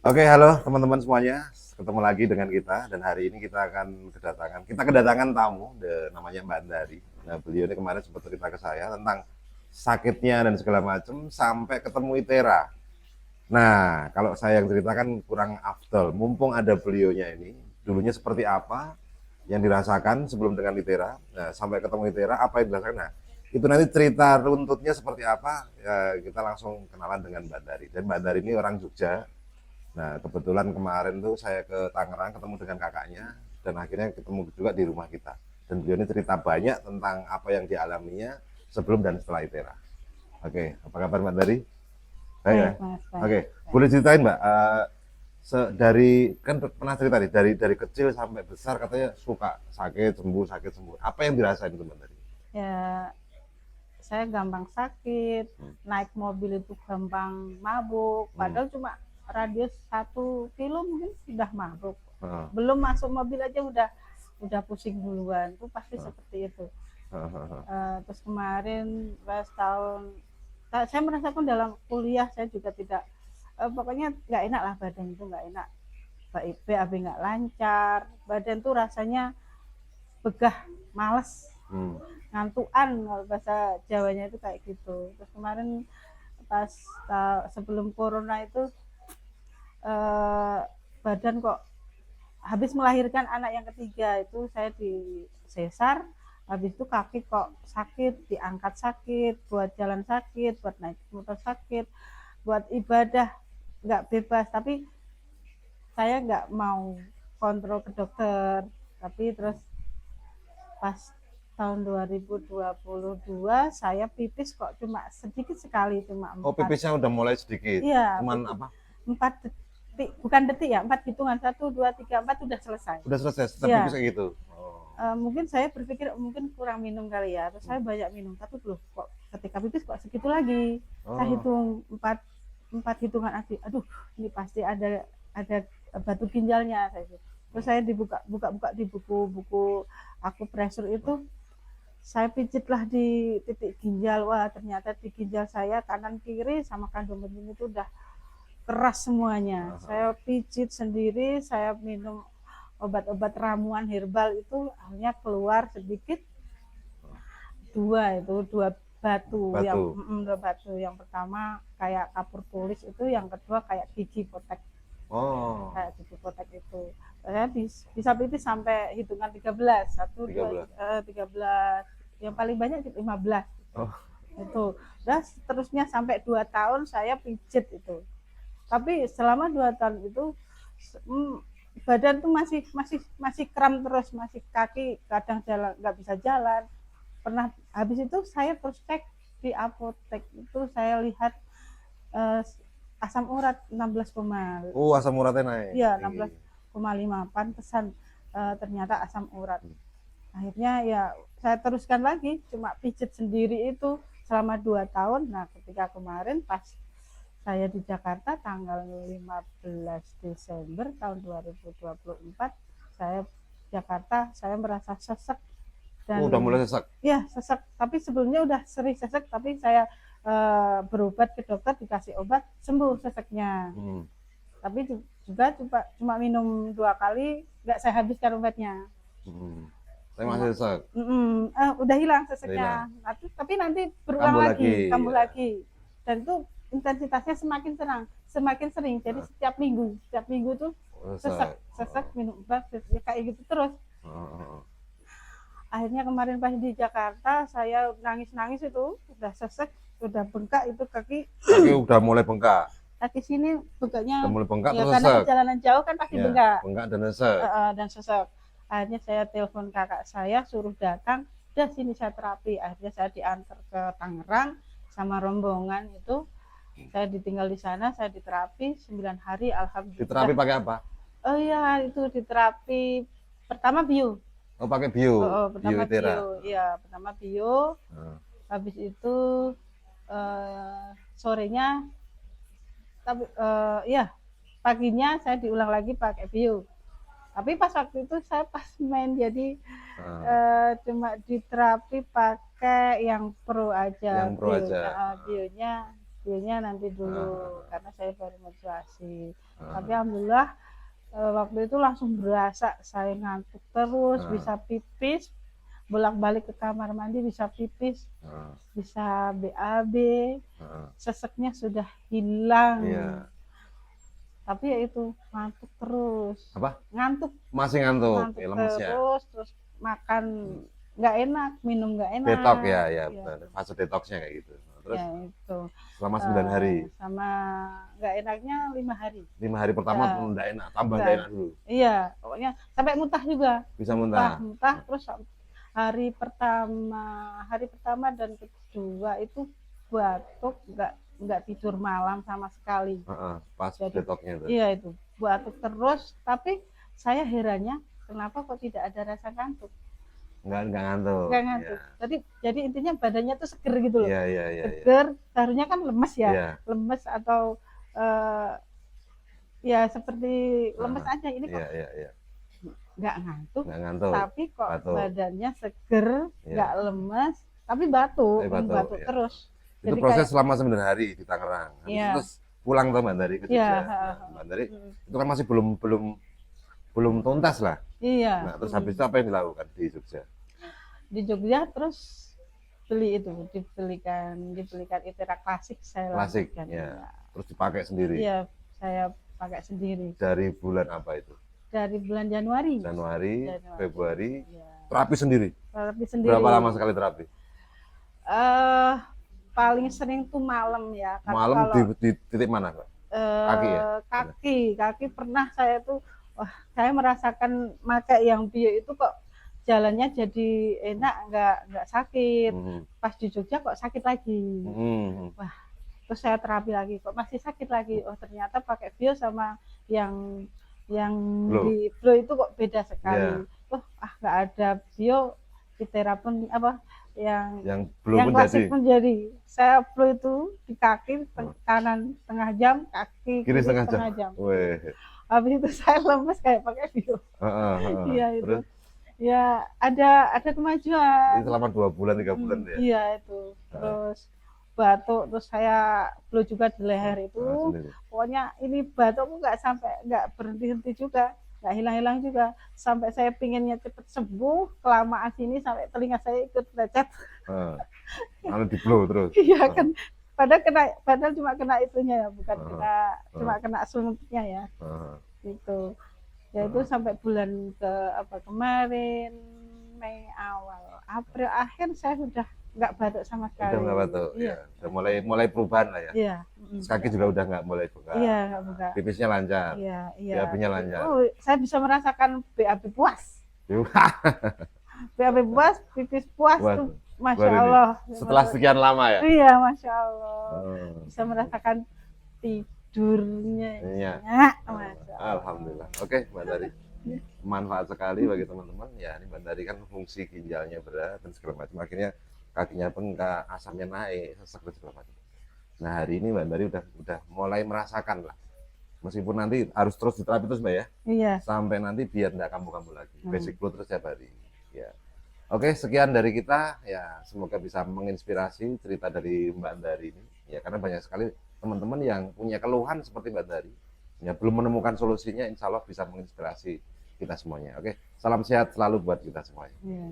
Oke, halo teman-teman semuanya. Ketemu lagi dengan kita dan hari ini kita kedatangan tamu namanya Mbak Andari. Nah, beliau ini kemarin sempat cerita ke saya tentang sakitnya dan segala macam sampai ketemu Itera. Nah, kalau saya yang ceritakan kurang afdol. Mumpung ada beliaunya ini, dulunya seperti apa yang dirasakan sebelum dengan Itera, nah, sampai ketemu Itera, apa yang dirasakan. Nah, itu nanti cerita runtutnya seperti apa, ya, kita langsung kenalan dengan Mbak Andari. Dan Mbak Andari ini orang Jogja. Nah, kebetulan kemarin tuh saya ke Tangerang ketemu dengan kakaknya dan akhirnya ketemu juga di rumah kita. Dan beliau ini cerita banyak tentang apa yang dialaminya sebelum dan setelah ITERA. Oke, apa kabar Mbak Dari? Baik ya? Baik, Mas, baik, Oke, baik. boleh ceritain Mbak, dari kan pernah cerita nih, dari kecil sampai besar katanya suka sakit sembuh. Apa yang dirasain itu Mbak Dari? Ya, saya gampang sakit, Hmm. naik mobil itu gampang mabuk, Hmm. padahal cuma radius 1 kilo mungkin sudah mabuk. Uh, Belum masuk mobil aja udah pusing duluan, itu pasti uh, seperti itu. uh, uh, uh. Terus kemarin pas tahun, saya merasakan dalam kuliah saya juga tidak, pokoknya nggak enak lah badan itu nggak enak, BAB nggak lancar, badan tuh rasanya begah, males, Hmm. ngantuan kalau bahasa Jawanya itu kayak gitu. Terus kemarin pas sebelum corona itu eh, badan kok habis melahirkan anak yang ketiga itu saya di sesar, habis itu kaki kok sakit, diangkat sakit, buat jalan sakit, buat naik motor sakit, buat ibadah nggak bebas. Tapi saya nggak mau kontrol ke dokter, tapi terus pas tahun 2022 saya pipis kok cuma sedikit sekali, cuma Oh, empat. pipisnya udah mulai sedikit. Iya, Cuman pipis apa? 4 detik, bukan detik ya, 4 hitungan, 1, 2, 3, 4 udah selesai. Udah selesai, tetap pipis Ya, kayak gitu. Oh. mungkin saya berpikir mungkin kurang minum kali ya, terus Hmm. saya banyak minum, tapi loh kok ketika pipis kok segitu lagi. Saya Oh. hitung empat hitungan, aduh ini pasti ada batu ginjalnya saya. Terus saya buka di buku-buku aku pressure itu, saya pijitlah di titik ginjal, wah ternyata di ginjal saya kanan kiri sama kandung bening itu udah keras semuanya. Saya pijit sendiri, saya minum obat-obat ramuan herbal itu akhirnya keluar sedikit, dua batu, Batu. dua batu. Yang pertama kayak kapur tulis itu, yang kedua kayak gigi potek. Oh. Kayak gigi potek itu saya bisa pipis sampai hitungan 13, 1, 2, 13. 13, yang paling banyak 15. Oh. Itu dan seterusnya sampai 2 tahun saya pijit itu. Tapi selama 2 tahun itu badan tuh masih kram terus, masih kaki kadang jalan nggak bisa jalan. Pernah habis itu saya terus cek di apotek itu, saya lihat eh, asam urat 16, Asam uratnya naik. ya Tinggi. 16,5, pantesan ternyata asam urat. Akhirnya ya saya teruskan lagi, cuma pijit sendiri itu selama 2 tahun. Nah, ketika kemarin pas saya di Jakarta tanggal 15 Desember tahun 2024, saya Jakarta, saya merasa sesek dan Udah mulai sesak. ya sesek, tapi sebelumnya udah sering sesek, tapi saya berobat ke dokter, dikasih obat, sembuh seseknya. Tapi juga cuma minum 2 kali, nggak saya habiskan obatnya. Saya masih sesak. Udah hilang seseknya. Tapi nanti berulang Kambuh lagi, kambuh ya. lagi. Dan itu intensitasnya semakin sering. Jadi setiap minggu tuh sesek, minum obat, ya kayak gitu terus. Akhirnya kemarin pas di Jakarta saya nangis itu, udah sesek, udah bengkak itu kaki. Kaki udah mulai bengkak. Kaki sini bengkaknya Udah mulai bengkak ya terus karena sesek. perjalanan jauh kan pasti Ya, bengkak. bengkak dan sesek. Akhirnya saya telepon kakak saya, suruh datang, udah sini saya terapi. Akhirnya saya diantar ke Tangerang sama rombongan itu. Saya ditinggal di sana, saya diterapi 9 hari, alhamdulillah. Diterapi pakai apa? Oh iya, itu diterapi pertama bio. Oh, pakai bio. Pertama Itera. bio. Iya, pertama bio. Habis itu sorenya, tapi ya paginya saya diulang lagi pakai bio. Tapi pas waktu itu saya pas main, jadi cuma diterapi pakai yang pro aja. Yang pro aja. Bionya bionya nanti dulu karena saya baru menstruasi. Tapi alhamdulillah waktu itu langsung berasa saya ngantuk terus, bisa pipis, bolak-balik ke kamar mandi bisa pipis, bisa BAB, seseknya sudah hilang. Iya. Tapi ya itu ngantuk terus. Apa? Ngantuk. Masih ngantuk, Ngantuk ya, lemes ya. terus makan nggak enak, minum nggak enak. Detok ya, ya, Iya. benar. Fase detoksnya kayak gitu. Terus Ya itu. selama 9 hari. Sama nggak enaknya 5 hari. 5 hari pertama enggak enak, tambah enggak enak dulu. Iya, pokoknya sampai muntah juga. Bisa muntah. Muntah terus hari pertama dan kedua itu batuk, nggak tidur malam sama sekali. Pas Jadi, detoknya itu. Iya itu, batuk terus. Tapi saya herannya kenapa kok tidak ada rasa ngantuk? Enggak ngantuk. Nggak ngantuk. Jadi intinya badannya tuh seger gitu loh. Iya. Seger, seharusnya kan lemes ya. Iya. Lemes atau ya seperti lemes aja. Ini kok Iya. nggak ngantuk, tapi kok badannya seger, nggak lemes, tapi batuk ya. terus. Itu Jadi proses selama 9 hari di Tangerang. Terus pulang ke Mbak Dari ke Jogja. Mbak Dari itu kan masih belum tuntas lah. Iya. Nah, terus habis itu apa yang dilakukan di Jogja? Di Jogja terus dibelikan ITERA klasik saya Klasik, lakukan. ya. Terus dipakai sendiri. Iya, saya pakai sendiri. Dari bulan apa itu? Dari bulan Januari. Februari. Ya. Terapi sendiri. Berapa lama sekali terapi? Paling sering tuh malam ya. Malam di titik mana, Pak? Kaki ya? Kaki pernah saya tuh, saya merasakan pakai yang bio itu kok jalannya jadi enak, nggak sakit. Pas di Jogja kok sakit lagi. Wah, terus saya terapi lagi, kok masih sakit lagi. Oh ternyata pakai bio sama yang di Flow itu kok beda sekali. Nggak ada bio, ITERA pun apa yang klasik pun jadi. Saya Flow itu di kaki kanan setengah jam, kaki kiri setengah jam. Habis itu saya lemes kayak pakai bio. Iya itu. Terus? Ya ada kemajuan. Itu selama 2 bulan 3 bulan ya. Iya itu. Terus batuk, terus saya flu juga di leher itu. Pokoknya ini batukku nggak berhenti juga, nggak hilang juga. Sampai saya pinginnya cepet sembuh, kelamaan sini sampai telinga saya ikut lecet. Lalu di flu terus. Iya kan. Padahal cuma kena itunya ya, bukan cuma kena suntiknya ya. Gitu. Ya itu sampai bulan kemarin, Mei awal, April akhir saya sudah nggak batuk sama sekali. Udah nggak batuk, ya. Udah mulai perubahan lah ya. Iya. Kaki juga udah nggak mulai buka. Iya, nggak buka. Pipisnya lancar. Iya. BAB-nya lancar. Saya bisa merasakan BAB puas. BAB puas, pipis puas tuh, Masya Allah. Setelah sekian lama ya? Iya, Masya Allah. Bisa merasakan tidurnya. Iya. Alhamdulillah. Oke, Mbak Dari. Manfaat sekali bagi teman-teman. Ya, ini Mbak Dari kan fungsi ginjalnya berat dan segala macam. Akhirnya kakinya bengkak, asamnya naik, sesak dan segala macam. Nah, hari ini Mbak Dari udah mulai merasakan lah. Meskipun nanti harus terus diterapi terus Mbak ya. Iya. Sampai nanti biar nggak kambuh-kambuh lagi. Basic flu terus tiap hari. Ya. Oke, sekian dari kita. Ya, semoga bisa menginspirasi cerita dari Mbak Dari ini. Ya, karena banyak sekali teman-teman yang punya keluhan seperti Mbak Dari. Ya, belum menemukan solusinya, insya Allah bisa menginspirasi kita semuanya. Oke, salam sehat selalu buat kita semuanya. Iya.